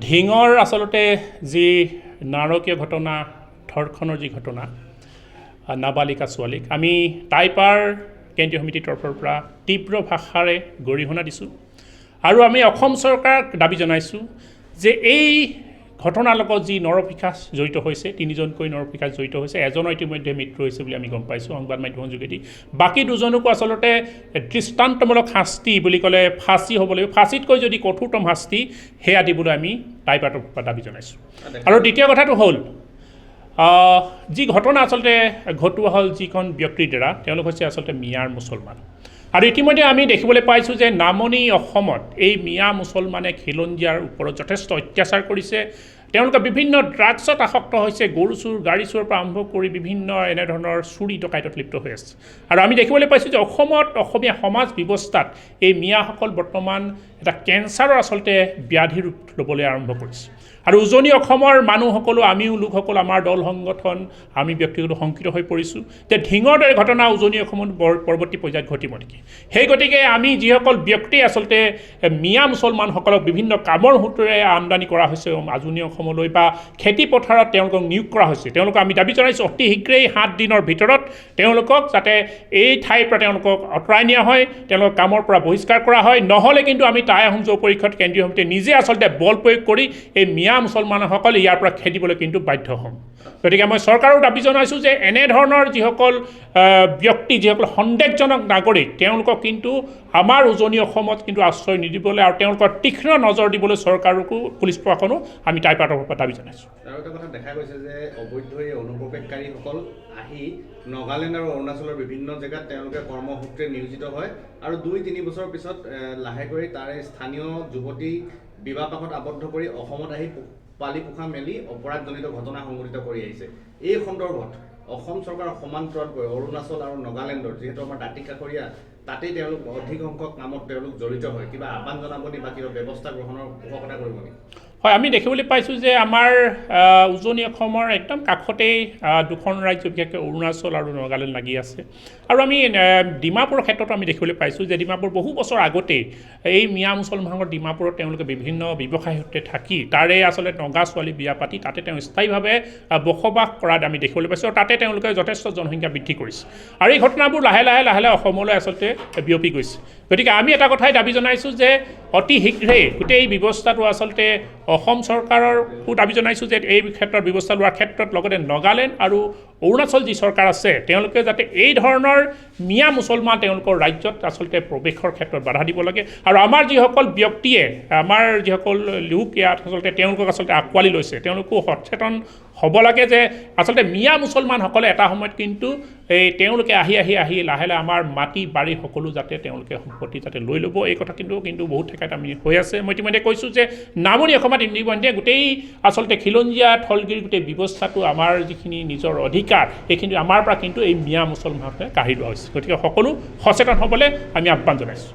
ঢিঙৰ আচলতে যি নাৰকীয় ঘটনা ধৰ্ষণৰ যি ঘটনা নাবালিকা ছোৱালীক আমি টাইপাৰ কেন্দ্ৰীয় সমিতিৰ তৰফৰ পৰা তীব্ৰ ভাষাৰে গৰিহণা দিছোঁ আৰু আমি অসম চৰকাৰক দাবী জনাইছোঁ যে এই ঘটনাৰ লগত যি নৰপিশাচ জড়িত হৈছে তিনিজনকৈ নৰপিশাচ জড়িত হৈছে এজনৰ ইতিমধ্যে মৃত্যু হৈছে বুলি আমি গম পাইছোঁ সংবাদ মাধ্যমৰ যোগেদি বাকী দুজনকো আচলতে দৃষ্টান্তমূলক শাস্তি বুলি ক'লে ফাঁচী হ'ব লাগিব ফাঁচীতকৈ যদি কঠোৰতম শাস্তি সেয়া দিবলৈ আমি টাইপাৰৰ পৰা দাবী জনাইছোঁ আৰু দ্বিতীয় কথাটো হ'ল যি ঘটনা আচলতে ঘটোৱা হ'ল যিখন ব্যক্তিৰ দ্বাৰা তেওঁলোক হৈছে আচলতে মিয়াৰ মুছলমান আৰু ইতিমধ্যে আমি দেখিবলৈ পাইছোঁ যে নামনি অসমত এই মিয়া মুছলমানে খিলঞ্জীয়াৰ ওপৰত যথেষ্ট অত্যাচাৰ কৰিছে তেওঁলোকে বিভিন্ন ড্ৰাগছত আসক্ত হৈছে গৰু চুৰ গাড়ী চুৰৰ পৰা আৰম্ভ কৰি বিভিন্ন এনেধৰণৰ চুৰি ডকাইতত লিপ্ত হৈ আছে আৰু আমি দেখিবলৈ পাইছোঁ যে অসমত অসমীয়া সমাজ ব্যৱস্থাত এই মিয়াসকল বৰ্তমান এটা কেঞ্চাৰৰ আচলতে ব্যাধি ৰূপ ল'বলৈ আৰম্ভ কৰিছে আৰু উজনি অসমৰ মানুহসকলো আমিও লোকসকল আমাৰ দল সংগঠন আমি ব্যক্তিগত শংকিত হৈ পৰিছোঁ যে ঢিঙৰ দৰে ঘটনা উজনি অসমত পৰৱৰ্তী পৰ্যায়ত ঘটিব নেকি সেই গতিকে আমি যিসকল ব্যক্তি আচলতে মিয়া মুছলমানসকলক বিভিন্ন কামৰ সূত্ৰে আমদানি কৰা হৈছে উজনি অসমলৈ বা খেতি পথাৰত তেওঁলোকক নিয়োগ কৰা হৈছে তেওঁলোকক আমি দাবী জনাইছোঁ অতি শীঘ্ৰেই 7 দিনৰ ভিতৰত তেওঁলোকক যাতে এই ঠাইৰ পৰা তেওঁলোকক আঁতৰাই নিয়া হয় তেওঁলোকক কামৰ পৰা বহিষ্কাৰ কৰা হয় নহ'লে কিন্তু আমি টাই আহোম যৌথ পৰিষদ কেন্দ্ৰীয় সমিতিয়ে নিজে আচলতে বল প্ৰয়োগ কৰি এই মিয়া মুছলমানসকলে ইয়াৰ পৰা খেদিবলৈ কিন্তু বাধ্য হ'ম গতিকে মই চৰকাৰক দাবী জনাইছোঁ যে এনেধৰণৰ যিসকল ব্যক্তি যিসকল সন্দেহজনক নাগৰিক তেওঁলোকক কিন্তু আমাৰ উজনি অসমত কিন্তু আশ্ৰয় নিদিবলৈ আৰু তেওঁলোকৰ তীক্ষ্ণ নজৰ দিবলৈ চৰকাৰকো পুলিচ প্ৰশাসনো আমি টাইপাৰৰ পৰা দাবী জনাইছোঁ আৰু এটা কথা দেখা গৈছে যে অবৈধ অনুপ্ৰৱেশকাৰীসকল আহি নাগালেণ্ড আৰু অৰুণাচলৰ বিভিন্ন জেগাত তেওঁলোকে কৰ্মসূত্ৰে নিয়োজিত হয় আৰু 2-3 বছৰৰ পিছত লাহেকৈ তাৰে স্থানীয় যুৱতী বিবাহ পাশত আবদ্ধ কৰি অসমত আহি পালি পোখা মেলি অপৰাধজনিত ঘটনা সংঘটিত কৰি আহিছে এই সন্দৰ্ভত অসম চৰকাৰৰ সমান্তৰালকৈ অৰুণাচল আৰু নাগালেণ্ডৰ যিহেতু আমাৰ দাঁতিকাষৰীয়া তাতেই তেওঁলোক অধিক সংখ্যক নামত তেওঁলোক জড়িত হয় কিবা আহ্বান জনাব নি বা কিবা ব্যৱস্থা গ্ৰহণৰ পোষকতা কৰিব নেকি হয় আমি দেখিবলৈ পাইছোঁ যে আমাৰ উজনি অসমৰ একদম কাষতেই দুখন ৰাজ্য বিশেষকৈ অৰুণাচল আৰু নাগালেণ্ড লাগি আছে আৰু আমি ডিমাপুৰৰ ক্ষেত্ৰতো আমি দেখিবলৈ পাইছোঁ যে ডিমাপুৰ বহু বছৰ আগতেই এই মিয়া মুছলমানৰ ডিমাপুৰত তেওঁলোকে বিভিন্ন ব্যৱসায় সূত্ৰে থাকি তাৰে আচলতে নগা ছোৱালী বিয়া পাতি তাতে তেওঁ স্থায়ীভাৱে বসবাস কৰাত আমি দেখিবলৈ পাইছোঁ আৰু তাতে তেওঁলোকে যথেষ্ট জনসংখ্যা বৃদ্ধি কৰিছে আৰু এই ঘটনাবোৰ লাহে লাহে অসমলৈ আচলতে বিয়পি গৈছে গতিকে আমি এটা কথাই দাবী জনাইছোঁ যে অতি শীঘ্ৰেই গোটেই ব্যৱস্থাটো আচলতে অসম চৰকাৰকো দাবী জনাইছোঁ যে এই ক্ষেত্ৰত ব্যৱস্থা লোৱাৰ ক্ষেত্ৰত লগতে নাগালেণ্ড আৰু অৰুণাচল যি চৰকাৰ আছে তেওঁলোকে যাতে এই ধৰণৰ মিয়া মুছলমান তেওঁলোকৰ ৰাজ্যত আচলতে প্ৰৱেশৰ ক্ষেত্ৰত বাধা দিব লাগে আৰু আমাৰ যিসকল ব্যক্তিয়ে আমাৰ যিসকল লোক ইয়াত আচলতে তেওঁলোকক আচলতে আঁকোৱালি লৈছে তেওঁলোকো সচেতন হ'ব লাগে যে আচলতে মিয়া মুছলমানসকলে এটা সময়ত কিন্তু এই তেওঁলোকে আহি লাহে আমাৰ মাটি বাৰী সকলো যাতে তেওঁলোকে সম্পত্তি যাতে লৈ ল'ব এই কথা কিন্তু বহুত ঠাইত আমি হৈ আছে মই ইতিমধ্যে কৈছোঁ যে নামনি অসমত ইতিমধ্যে গোটেই আচলতে খিলঞ্জীয়া থলগিৰি গোটেই ব্যৱস্থাটো আমাৰ যিখিনি নিজৰ অধিকাৰ এইখিনি আমাৰ পৰা কিন্তু এই মিয়া মুছলমানসকলে কাঢ়ি লোৱা হৈছে গতিকে সকলো সচেতন হ'বলৈ আমি আহ্বান জনাইছোঁ